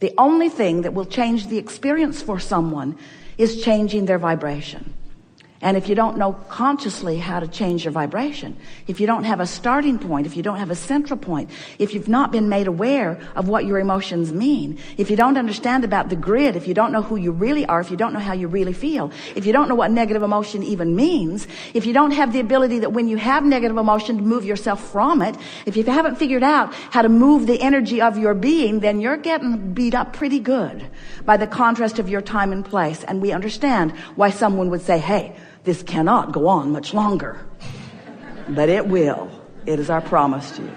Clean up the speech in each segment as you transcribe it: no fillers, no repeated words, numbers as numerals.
The only thing that will change the experience for someone is changing their vibration. And if you don't know consciously how to change your vibration, if you don't have a starting point, if you don't have a central point, if you've not been made aware of what your emotions mean, if you don't understand about the grid, if you don't know who you really are, if you don't know how you really feel, if you don't know what negative emotion even means, if you don't have the ability that when you have negative emotion to move yourself from it, if you haven't figured out how to move the energy of your being, then you're getting beat up pretty good by the contrast of your time and place. And we understand why someone would say, hey, this cannot go on much longer. But it will. It is our promise to you.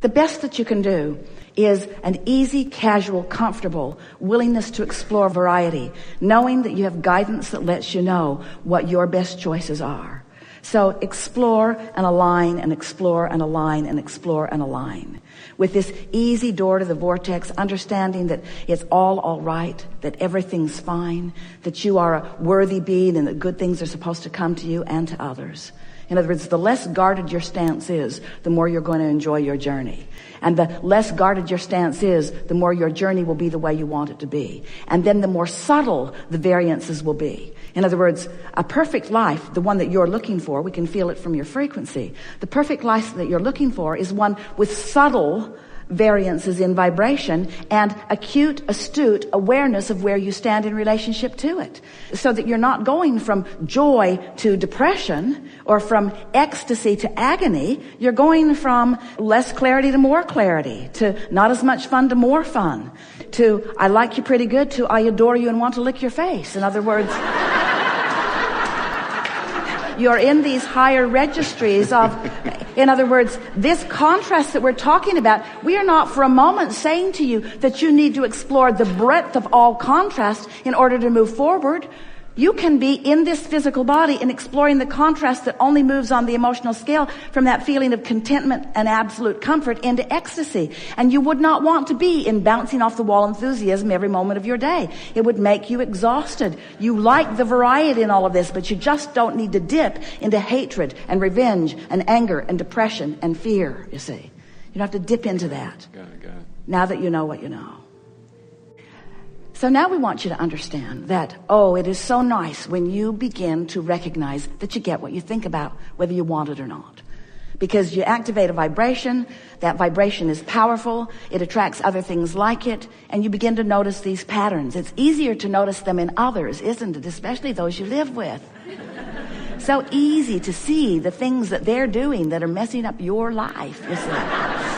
The best that you can do is an easy, casual, comfortable willingness to explore variety, knowing that you have guidance that lets you know what your best choices are. So explore and align and explore and align and explore and align. With this easy door to the vortex, understanding that it's all right, that everything's fine, that you are a worthy being and that good things are supposed to come to you and to others. In other words, the less guarded your stance is, the more you're going to enjoy your journey. And the less guarded your stance is, the more your journey will be the way you want it to be. And then the more subtle the variances will be. In other words, a perfect life, the one that you're looking for, we can feel it from your frequency. The perfect life that you're looking for is one with subtle variances in vibration and acute, astute awareness of where you stand in relationship to it. So that you're not going from joy to depression or from ecstasy to agony. You're going from less clarity to more clarity, to not as much fun to more fun, to I like you pretty good, to I adore you and want to lick your face. In other words, you're in these higher registries of, in other words, this contrast that we're talking about, we are not for a moment saying to you that you need to explore the breadth of all contrast in order to move forward. You can be in this physical body and exploring the contrast that only moves on the emotional scale from that feeling of contentment and absolute comfort into ecstasy. And you would not want to be in bouncing off the wall enthusiasm every moment of your day. It would make you exhausted. You like the variety in all of this, but you just don't need to dip into hatred and revenge and anger and depression and fear, you see. You don't have to dip into that. Got it. Now that you know what you know. So now we want you to understand that, it is so nice when you begin to recognize that you get what you think about, whether you want it or not. Because you activate a vibration, that vibration is powerful, it attracts other things like it, and you begin to notice these patterns. It's easier to notice them in others, isn't it? Especially those you live with. So easy to see the things that they're doing that are messing up your life, you see.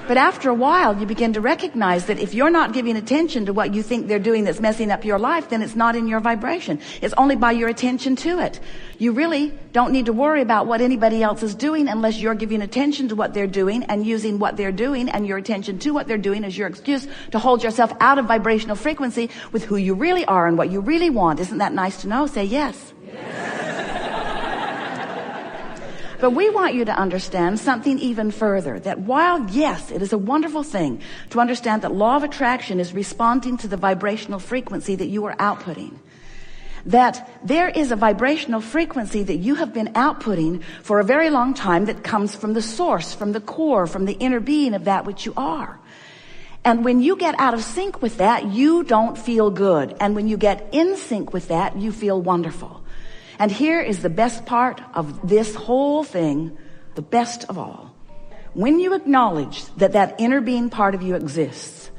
But after a while, you begin to recognize that if you're not giving attention to what you think they're doing that's messing up your life, then it's not in your vibration. It's only by your attention to it. You really don't need to worry about what anybody else is doing unless you're giving attention to what they're doing and using what they're doing and your attention to what they're doing as your excuse to hold yourself out of vibrational frequency with who you really are and what you really want. Isn't that nice to know? Say yes. But we want you to understand something even further, that while, yes, it is a wonderful thing to understand that law of attraction is responding to the vibrational frequency that you are outputting, that there is a vibrational frequency that you have been outputting for a very long time that comes from the source, from the core, from the inner being of that which you are. And when you get out of sync with that, you don't feel good. And when you get in sync with that, you feel wonderful. And here is the best part of this whole thing, the best of all. When you acknowledge that that inner being part of you exists,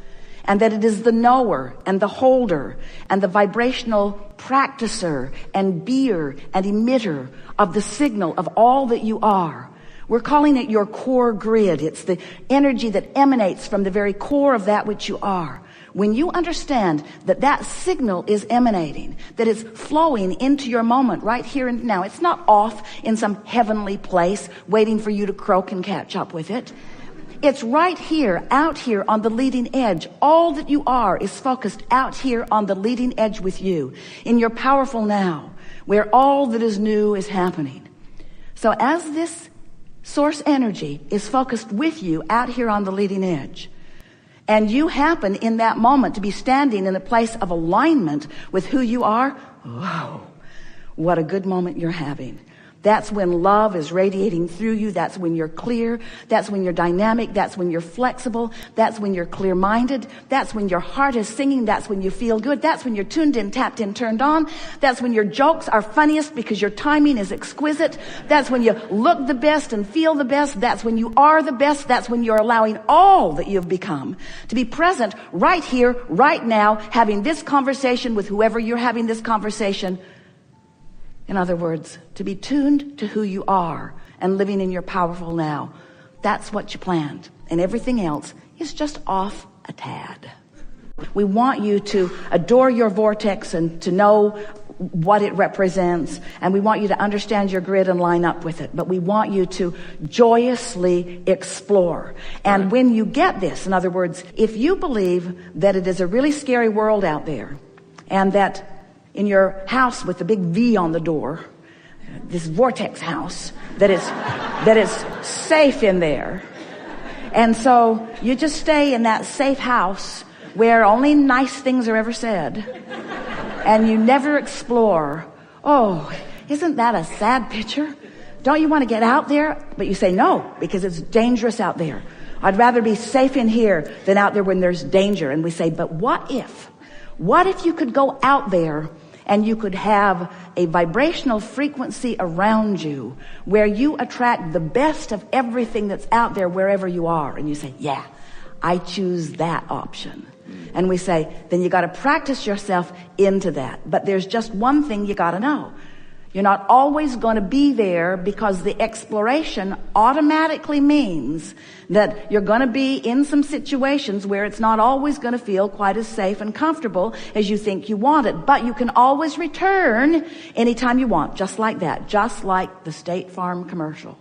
and that it is the knower and the holder and the vibrational practicer and beer and emitter of the signal of all that you are, we're calling it your core grid. It's the energy that emanates from the very core of that which you are. When you understand that that signal is emanating, that it's flowing into your moment right here and now, it's not off in some heavenly place waiting for you to croak and catch up with it. It's right here, out here on the leading edge. All that you are is focused out here on the leading edge with you, in your powerful now, where all that is new is happening. So as this source energy is focused with you out here on the leading edge, and you happen in that moment to be standing in a place of alignment with who you are, whoa, what a good moment you're having. That's when love is radiating through you. That's when you're clear. That's when you're dynamic. That's when you're flexible. That's when you're clear-minded. That's when your heart is singing. That's when you feel good. That's when you're tuned in, tapped in, turned on. That's when your jokes are funniest because your timing is exquisite. That's when you look the best and feel the best. That's when you are the best. That's when you're allowing all that you've become to be present right here, right now, having this conversation with whoever you're having this conversation. In other words, to be tuned to who you are and living in your powerful now. That's what you planned. And everything else is just off a tad. We want you to adore your vortex and to know what it represents. And we want you to understand your grid and line up with it. But we want you to joyously explore. And when you get this, in other words, if you believe that it is a really scary world out there and that in your house with the big V on the door, this vortex house, that is safe in there. And so you just stay in that safe house where only nice things are ever said. And you never explore. Oh, isn't that a sad picture? Don't you want to get out there? But you say no, because it's dangerous out there. I'd rather be safe in here than out there when there's danger. And we say, but what if? What if you could go out there and you could have a vibrational frequency around you where you attract the best of everything that's out there wherever you are? And you say, yeah, I choose that option. And we say, then you got to practice yourself into that. But there's just one thing you got to know. You're not always going to be there, because the exploration automatically means that you're going to be in some situations where it's not always going to feel quite as safe and comfortable as you think you want it. But you can always return anytime you want, just like that, just like the State Farm commercial.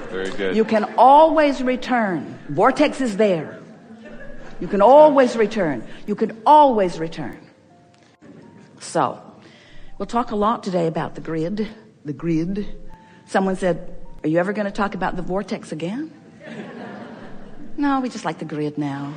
Very good. You can always return. Vortex is there. You can always return. You can always return. So, we'll talk a lot today about the grid. The grid. Someone said, are you ever going to talk about the vortex again? No, we just like the grid now.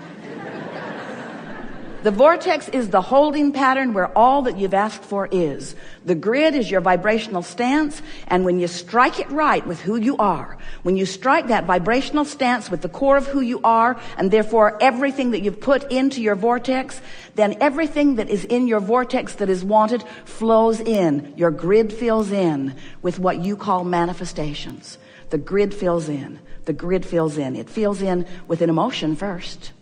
The vortex is the holding pattern where all that you've asked for is. The grid is your vibrational stance, and when you strike it right with who you are, when you strike that vibrational stance with the core of who you are, and therefore everything that you've put into your vortex, then everything that is in your vortex that is wanted flows in. Your grid fills in with what you call manifestations. The grid fills in. The grid fills in. It fills in with an emotion first.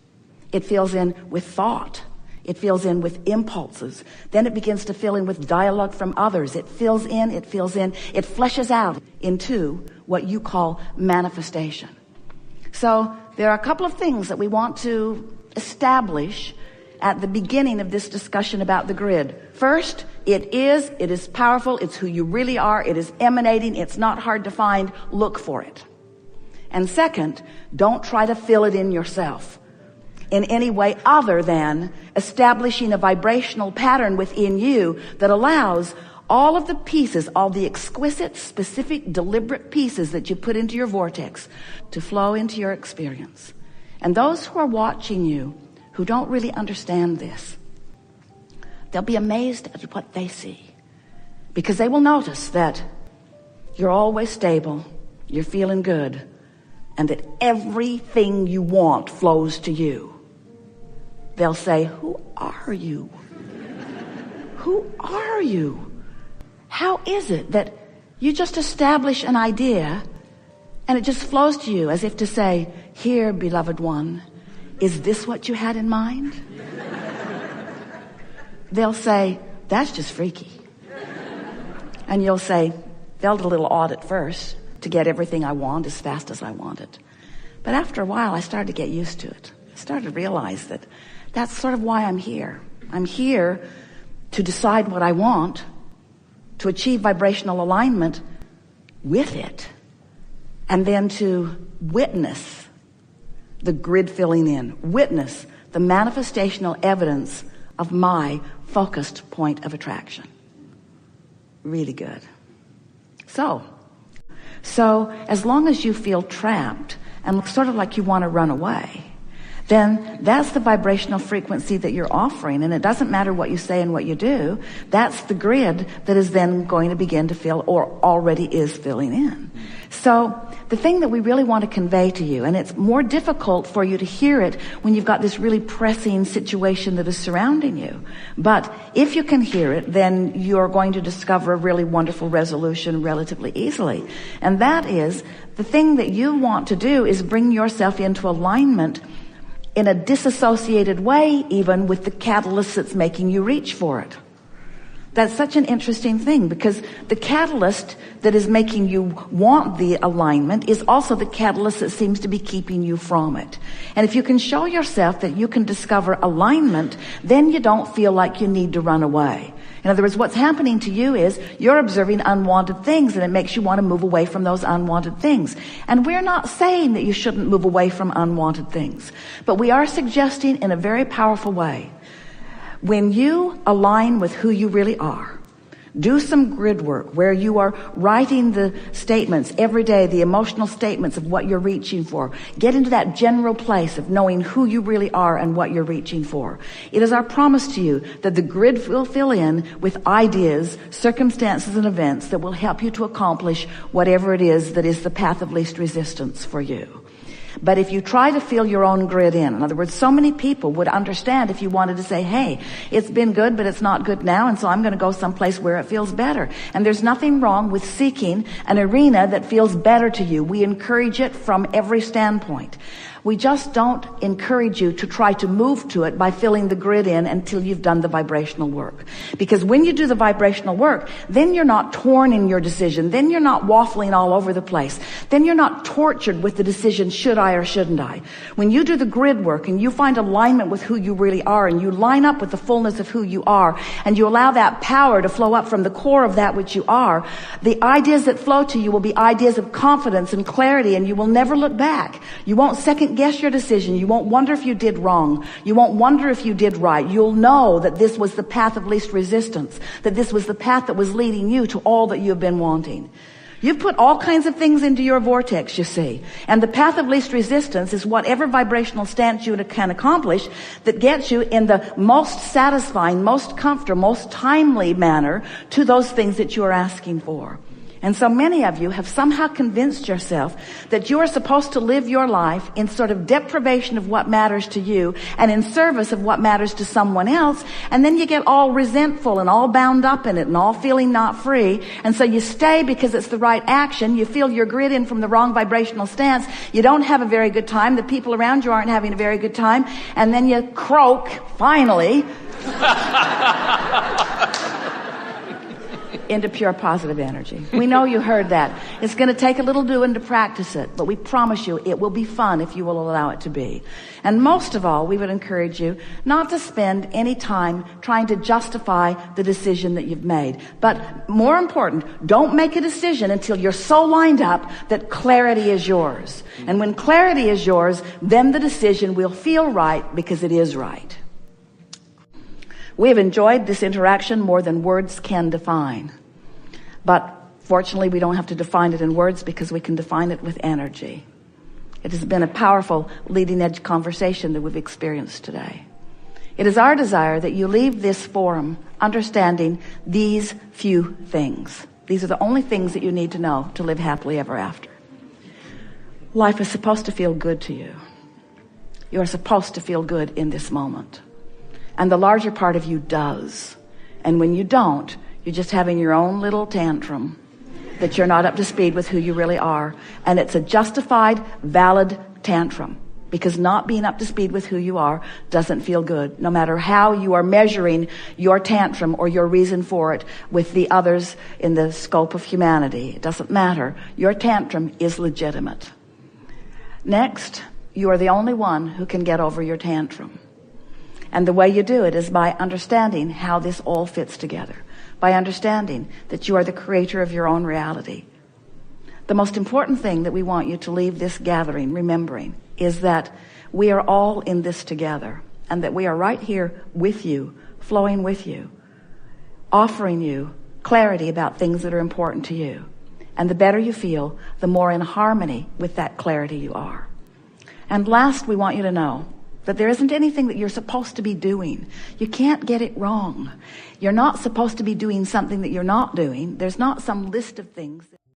It fills in with thought. It fills in with impulses. Then it begins to fill in with dialogue from others. It fills in, it fleshes out into what you call manifestation. So there are a couple of things that we want to establish at the beginning of this discussion about the grid. First, it is powerful. It's who you really are. It is emanating. It's not hard to find. Look for it. And second, don't try to fill it in yourself in any way other than establishing a vibrational pattern within you that allows all of the pieces, all the exquisite, specific, deliberate pieces that you put into your vortex to flow into your experience. And those who are watching you who don't really understand this, they'll be amazed at what they see, because they will notice that you're always stable, you're feeling good, and that everything you want flows to you. They'll say, who are you? Who are you? How is it that you just establish an idea and it just flows to you as if to say, here, beloved one, is this what you had in mind? They'll say, that's just freaky. And you'll say, felt a little odd at first to get everything I want as fast as I want it. But after a while, I started to get used to it. I started to realize that that's sort of why I'm here. I'm here to decide what I want, to achieve vibrational alignment with it, and then to witness the grid filling in, witness the manifestational evidence of my focused point of attraction. Really good. So as long as you feel trapped and sort of like you want to run away, then that's the vibrational frequency that you're offering. And it doesn't matter what you say and what you do. That's the grid that is then going to begin to fill, or already is filling in. So the thing that we really want to convey to you, and it's more difficult for you to hear it when you've got this really pressing situation that is surrounding you. But if you can hear it, then you're going to discover a really wonderful resolution relatively easily. And that is, the thing that you want to do is bring yourself into alignment in a disassociated way, even with the catalyst that's making you reach for it. That's such an interesting thing, because the catalyst that is making you want the alignment is also the catalyst that seems to be keeping you from it. And if you can show yourself that you can discover alignment, then you don't feel like you need to run away. In other words, what's happening to you is you're observing unwanted things, and it makes you want to move away from those unwanted things. And we're not saying that you shouldn't move away from unwanted things, but we are suggesting in a very powerful way, when you align with who you really are, do some grid work where you are writing the statements every day, the emotional statements of what you're reaching for. Get into that general place of knowing who you really are and what you're reaching for. It is our promise to you that the grid will fill in with ideas, circumstances, and events that will help you to accomplish whatever it is that is the path of least resistance for you. But if you try to fill your own grid in other words, so many people would understand if you wanted to say, hey, it's been good, but it's not good now, and so I'm going to go someplace where it feels better. And there's nothing wrong with seeking an arena that feels better to you. We encourage it from every standpoint. We just don't encourage you to try to move to it by filling the grid in until you've done the vibrational work. Because when you do the vibrational work, then you're not torn in your decision. Then you're not waffling all over the place. Then you're not tortured with the decision, should I or shouldn't I? When you do the grid work and you find alignment with who you really are, and you line up with the fullness of who you are, and you allow that power to flow up from the core of that which you are, the ideas that flow to you will be ideas of confidence and clarity, and you will never look back. You won't second guess your decision. You won't wonder if you did wrong. You won't wonder if you did right. You'll know that this was the path of least resistance, that this was the path that was leading you to all that you have been wanting. You've put all kinds of things into your vortex, you see. And the path of least resistance is whatever vibrational stance you can accomplish that gets you in the most satisfying, most comfortable, most timely manner to those things that you are asking for. And so many of you have somehow convinced yourself that you are supposed to live your life in sort of deprivation of what matters to you and in service of what matters to someone else. And then you get all resentful and all bound up in it and all feeling not free. And so you stay because it's the right action. You feel your grid in from the wrong vibrational stance. You don't have a very good time. The people around you aren't having a very good time. And then you croak, finally, into pure positive energy. We know you heard that. It's going to take a little doing to practice it, but we promise you it will be fun if you will allow it to be. And most of all, we would encourage you not to spend any time trying to justify the decision that you've made. But more important, don't make a decision until you're so lined up that clarity is yours. And when clarity is yours, then the decision will feel right because it is right. We have enjoyed this interaction more than words can define. But fortunately, we don't have to define it in words because we can define it with energy. It has been a powerful leading-edge conversation that we've experienced today. It is our desire that you leave this forum understanding these few things. These are the only things that you need to know to live happily ever after. Life is supposed to feel good to you. You are supposed to feel good in this moment. And the larger part of you does. And when you don't, you're just having your own little tantrum that you're not up to speed with who you really are. And it's a justified, valid tantrum. Because not being up to speed with who you are doesn't feel good. No matter how you are measuring your tantrum or your reason for it with the others in the scope of humanity. It doesn't matter. Your tantrum is legitimate. Next, you are the only one who can get over your tantrum. And the way you do it is by understanding how this all fits together. By understanding that you are the creator of your own reality. The most important thing that we want you to leave this gathering remembering is that we are all in this together. And that we are right here with you, flowing with you, offering you clarity about things that are important to you. And the better you feel, the more in harmony with that clarity you are. And last, we want you to know But there isn't anything that you're supposed to be doing. You can't get it wrong. You're not supposed to be doing something that you're not doing. There's not some list of things.